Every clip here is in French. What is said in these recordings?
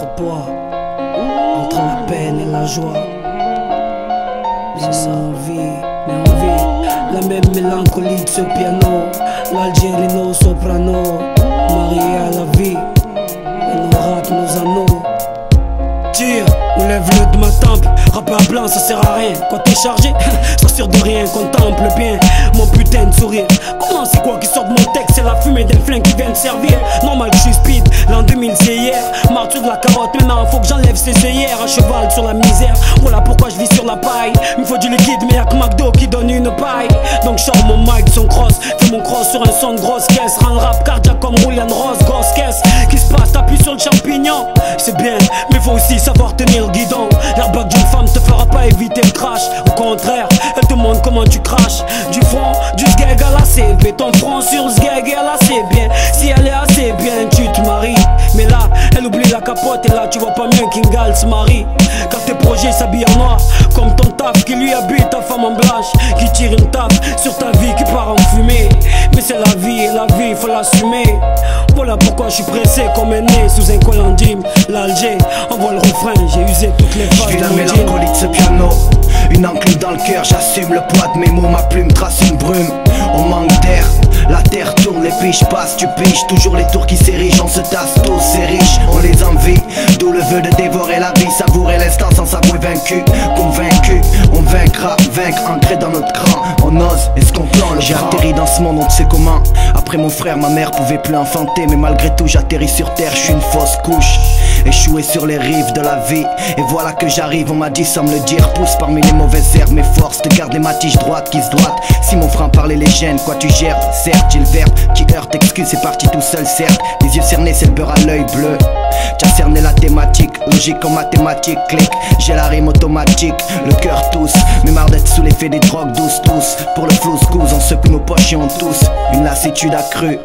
contrepoids entre la peine et la joie. C'est ça la vie, mais on vit la même mélancolie de ce piano. L'Algérino soprano, marié à la vie, et nous rate nos anneaux. Tire, ou lève-le de ma tempe. Rappeur blanc ça sert à rien. Quand t'es chargé, ça sert de rien. Contemple bien mon putain de sourire. Comment c'est quoi qui sort de mon texte? C'est la fumée d'un flingue qui vient de servir. Normal que je suis speed, l'an 2000 c'est hier. Martyr de la carotte, maintenant faut que j'enlève ses œillères. À cheval sur la misère, voilà pourquoi je vis sur la paille. Il me faut du liquide mais y'a que McDo qui donne une paille. Donc je sors mon mic, son cross, fais mon cross sur un son de grosse caisse. Rends le rap cardiaque comme Julian Ross, grosse caisse. Qui se passe, t'appuies sur le champignon. C'est bien, mais faut aussi savoir tenir le guidon. L'airbag d'une femme te fera pas éviter le crash. Au contraire, elle te montre comment tu craches. Du front, du sgeg à la CB. Ton front sur le sgeg et elle assez bien. Si elle est assez bien, tu te maries. Mais là, elle oublie la capote et là tu vois pas mieux qu'Ingal se marie. Quand tes projets s'habillent en noir, comme ton taf qui lui habite ta femme en blanche, qui tire une taf sur ta vie qui part en fumée. Mais c'est la vie et la vie faut l'assumer. Voilà pourquoi je suis pressé comme un nez sous un colandime. L'Alger envoie le refrain, j'ai usé toutes les phases. Je vis la mélancolie de ce piano, une enclume dans le cœur, j'assume le poids de mes mots, ma plume trace une brume. On manque d'air, la terre tourne, les piges passent, tu piges, toujours les tours qui s'érigent, on se tasse tous, c'est riche, on les envie. D'où le vœu de dévorer la vie, savourer l'instant sans s'avouer vaincu. Convaincu, on vaincra, vaincre, ancré dans notre cran. On ose, est-ce qu'on plante le J'ai atterri dans ce monde, on ne sait comment. Après mon frère, ma mère pouvait plus enfanter, mais malgré tout j'atterris sur terre, je suis une fausse couche. Échoué sur les rives de la vie, et voilà que j'arrive, on m'a dit sans me le dire. Pousse parmi les mauvaises herbes, mes forces de garder ma tige droite qui se doite. Si mon frein parlait les gènes, quoi tu gères? Certes, j'ai le verbe qui heurte, excuse, c'est parti tout seul, certes. Les yeux cernés, c'est le beurre à l'œil bleu. T'as cerné la thématique, logique en mathématiques, clic. J'ai la rime automatique, le cœur tousse. Mais marre d'être sous l'effet des drogues douces tous. Pour le flou scouse, on secoue nos poches et on tousse. Une lassitude accrue,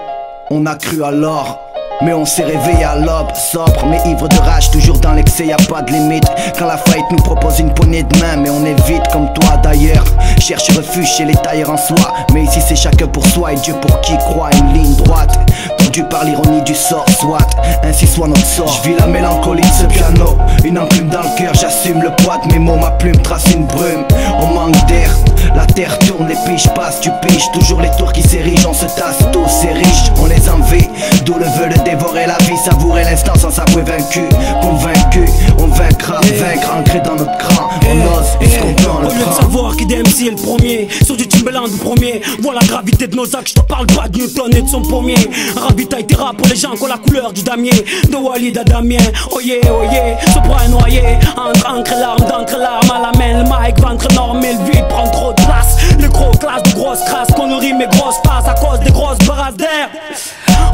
on a cru alors. Mais on s'est réveillé à l'aube, sobre mais ivre de rage, toujours dans l'excès, y a pas de limite. Quand la faillite nous propose une poignée de main, mais on évite comme toi d'ailleurs. Cherche refuge chez les tailleurs en soi, mais ici c'est chacun pour soi et Dieu pour qui croit. Une ligne droite, tendue par l'ironie du sort, soit ainsi soit notre sort. Je vis la mélancolie de ce piano, une enclume dans le cœur, j'assume le poids de mes mots, ma plume trace une brume. On manque d'air, la terre tourne, les piges passent, tu piges, toujours les tours qui s'érigent, on se tasse tous, c'est riche, on les envie. D'où le vœu de dévorer la vie, savourer l'instant sans s'avouer vaincu. Convaincu, on vaincra, vaincre, ancré dans notre cran. On ose, est-ce qu'on peut en le prendre? Au lieu de savoir qui DMC est le premier, sur du Timbaland le premier. Vois la gravité de nos actes, je te parle pas de Newton et de son pommier. Ravitaille tes rap pour les gens qui ont la couleur du damier. De Walid à Damien, oh yeah, se prend un noyer. Entre encre et larmes, d'encre et larmes à la main. Le mic, ventre énorme et le vide prend trop de place. Le gros classe de grosses crasses, qu'on nourrit mes grosses faces à cause des grosses brasses d'air.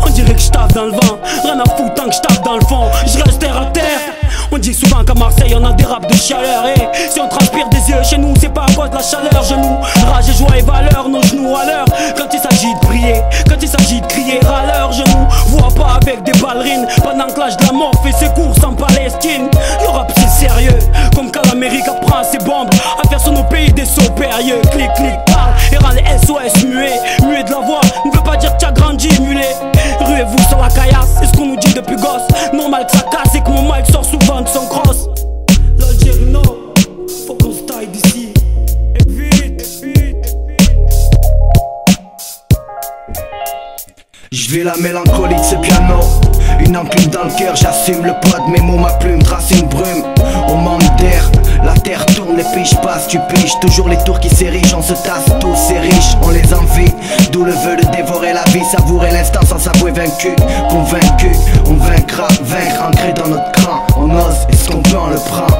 On dirait que je tape dans le vent, rien à foutre tant que je tape dans le fond, je reste terre à terre. On dit souvent qu'à Marseille on a des raps de chaleur. Et si on transpire des yeux chez nous, c'est pas à cause de la chaleur. Genoux, rage et joie et valeur, nos genoux à l'heure. Quand il s'agit de prier, quand il s'agit de crier râleur, je nous vois pas avec des ballerines. Pendant que l'âge de la mort fait ses courses en Palestine. Le rap c'est sérieux, comme quand l'Amérique apprend ses bombes à faire sur nos pays des sauts périlleux. Clic, clic, parle et rend les SOS muets. Muet de la voix ne veut pas dire que tu as grandi mulet. Ruez-vous sur la caillasse, c'est ce qu'on nous dit depuis gosse. Normal que ça casse et que mon mic sort souvent de son cross. L'Algérino, faut qu'on se taille d'ici. Et vite, Je vis la mélancolie de ce piano, une enclume dans le cœur, j'assume le poids de mes mots, ma plume trace une brume. On manque d'air, la terre tourne, les piges passent, tu piges, toujours les tours qui s'érigent, on se tasse tous, c'est riche, on les envie. D'où le vœu de dévorer la vie, savourer l'instant sans s'avouer vaincu. Convaincu, on vaincra, vaincre, ancré dans notre cran. On ose, est-ce qu'on peut en le prendre?